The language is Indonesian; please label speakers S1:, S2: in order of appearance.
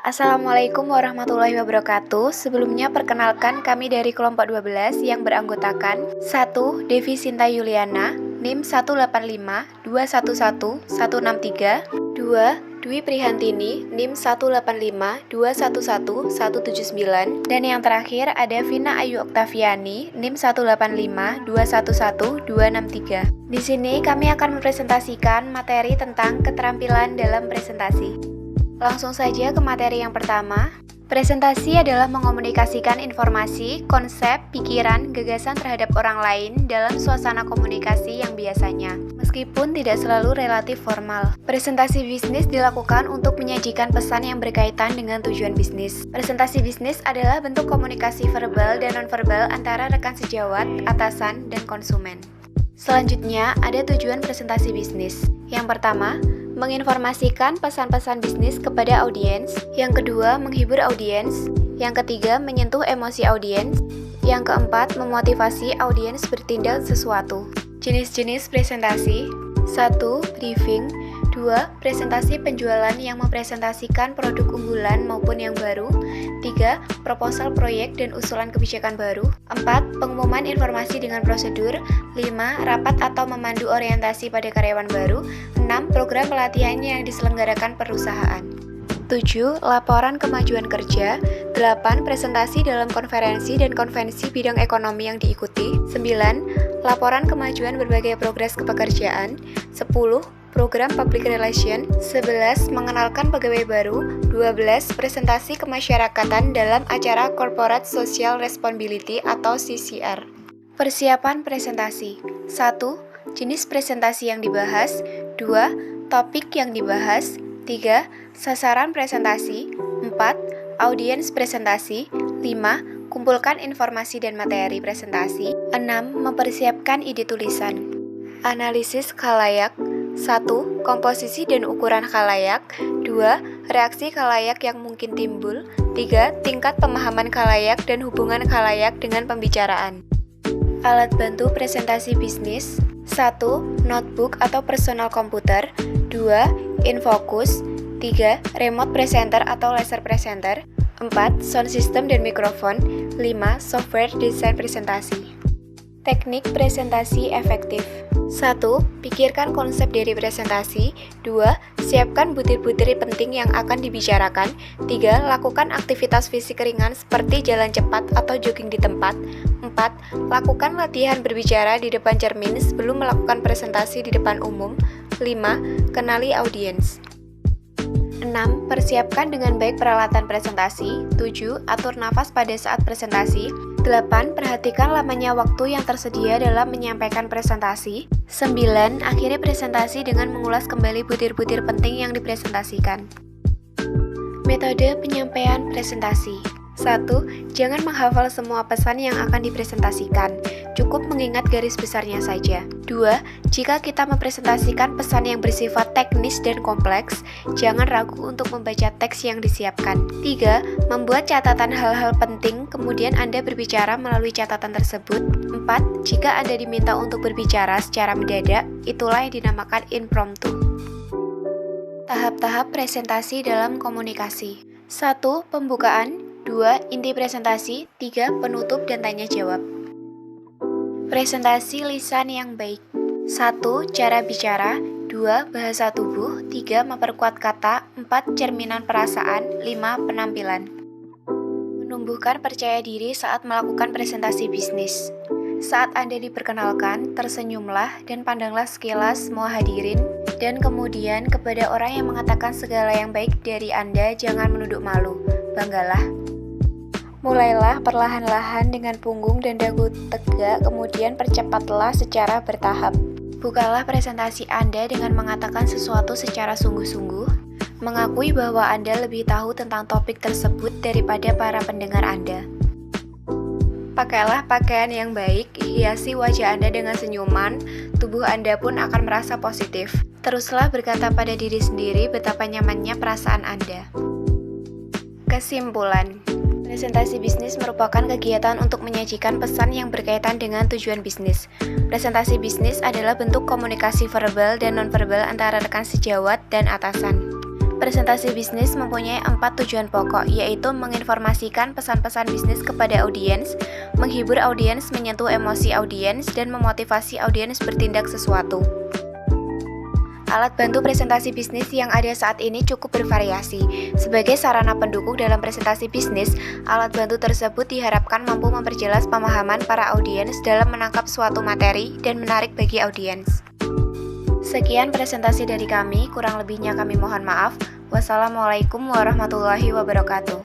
S1: Assalamualaikum warahmatullahi wabarakatuh. Sebelumnya perkenalkan kami dari kelompok 12 yang beranggotakan 1. Devi Sinta Yuliana, NIM 185211163. 2. Dwi Prihantini, NIM 185211179. Dan yang terakhir ada Vina Ayu Oktaviani, NIM 18521112263. Di sini kami akan mempresentasikan materi tentang keterampilan dalam presentasi. Langsung saja ke materi yang pertama. Presentasi adalah mengomunikasikan informasi, konsep, pikiran, gagasan terhadap orang lain dalam suasana komunikasi yang biasanya, meskipun tidak selalu relatif formal. Presentasi bisnis dilakukan untuk menyajikan pesan yang berkaitan dengan tujuan bisnis. Presentasi bisnis adalah bentuk komunikasi verbal dan nonverbal antara rekan sejawat, atasan, dan konsumen. Selanjutnya, ada tujuan presentasi bisnis. Yang pertama, menginformasikan pesan-pesan bisnis kepada audiens. Yang kedua, menghibur audiens. Yang ketiga, menyentuh emosi audiens. Yang keempat, memotivasi audiens bertindak sesuatu. Jenis-jenis presentasi: 1. Briefing. 2. Presentasi penjualan yang mempresentasikan produk unggulan maupun yang baru. 3. Proposal proyek dan usulan kebijakan baru. 4. Pengumuman informasi dengan prosedur. 5. Rapat atau memandu orientasi pada karyawan baru. 6. Program pelatihan yang diselenggarakan perusahaan. 7. Laporan kemajuan kerja. 8. Presentasi dalam konferensi dan konvensi bidang ekonomi yang diikuti. 9. Laporan kemajuan berbagai progres kepekerjaan. 10. Program Public Relation. 11. Mengenalkan pegawai baru. 12. Presentasi kemasyarakatan dalam acara Corporate Social Responsibility atau CSR. Persiapan presentasi. 1. Jenis presentasi yang dibahas. 2. Topik yang dibahas. 3. Sasaran presentasi. 4. Audiens presentasi. 5. Kumpulkan informasi dan materi presentasi. 6. Mempersiapkan ide tulisan. Analisis khalayak. 1. Komposisi dan ukuran khalayak. 2. Reaksi khalayak yang mungkin timbul. 3. Tingkat pemahaman khalayak dan hubungan khalayak dengan pembicaraan. Alat bantu presentasi bisnis. 1. Notebook atau personal komputer. 2. Infocus. 3. Remote presenter atau laser presenter. 4. Sound system dan mikrofon. 5. Software desain presentasi. Teknik presentasi efektif. 1. Pikirkan konsep dari presentasi. 2. Siapkan butir-butir penting yang akan dibicarakan. 3. Lakukan aktivitas fisik ringan seperti jalan cepat atau jogging di tempat. 4. Lakukan latihan berbicara di depan cermin sebelum melakukan presentasi di depan umum. 5. Kenali audiens. 6. Persiapkan dengan baik peralatan presentasi. 7. Atur nafas pada saat presentasi. 8. Perhatikan lamanya waktu yang tersedia dalam menyampaikan presentasi. 9. Akhiri presentasi dengan mengulas kembali butir-butir penting yang dipresentasikan. Metode penyampaian presentasi. 1. Jangan menghafal semua pesan yang akan dipresentasikan. Cukup mengingat garis besarnya saja. 2. Jika kita mempresentasikan pesan yang bersifat teknis dan kompleks, jangan ragu untuk membaca teks yang disiapkan. 3. Membuat catatan hal-hal penting, kemudian Anda berbicara melalui catatan tersebut. 4. Jika Anda diminta untuk berbicara secara mendadak, itulah yang dinamakan impromptu. Tahap-tahap presentasi dalam komunikasi. 1. Pembukaan. 2. Inti presentasi. 3. Penutup dan tanya jawab. Presentasi lisan yang baik. 1. Cara bicara. 2. Bahasa tubuh. 3. Memperkuat kata. 4. Cerminan perasaan. 5. Penampilan. Menumbuhkan percaya diri saat melakukan presentasi bisnis. Saat Anda diperkenalkan, tersenyumlah dan pandanglah sekilas semua hadirin, dan kemudian kepada orang yang mengatakan segala yang baik dari Anda, jangan menunduk malu. Banggalah. Mulailah perlahan-lahan dengan punggung dan dagu tegak, kemudian percepatlah secara bertahap. Bukalah presentasi Anda dengan mengatakan sesuatu secara sungguh-sungguh, mengakui bahwa Anda lebih tahu tentang topik tersebut daripada para pendengar Anda. Pakailah pakaian yang baik, hiasi wajah Anda dengan senyuman, tubuh Anda pun akan merasa positif. Teruslah berkata pada diri sendiri betapa nyamannya perasaan Anda. Kesimpulan. Presentasi bisnis merupakan kegiatan untuk menyajikan pesan yang berkaitan dengan tujuan bisnis. Presentasi bisnis adalah bentuk komunikasi verbal dan nonverbal antara rekan sejawat dan atasan. Presentasi bisnis mempunyai 4 tujuan pokok, yaitu menginformasikan pesan-pesan bisnis kepada audiens, menghibur audiens, menyentuh emosi audiens, dan memotivasi audiens bertindak sesuatu. Alat bantu presentasi bisnis yang ada saat ini cukup bervariasi. Sebagai sarana pendukung dalam presentasi bisnis, alat bantu tersebut diharapkan mampu memperjelas pemahaman para audiens dalam menangkap suatu materi dan menarik bagi audiens. Sekian presentasi dari kami, kurang lebihnya kami mohon maaf. Wassalamualaikum warahmatullahi wabarakatuh.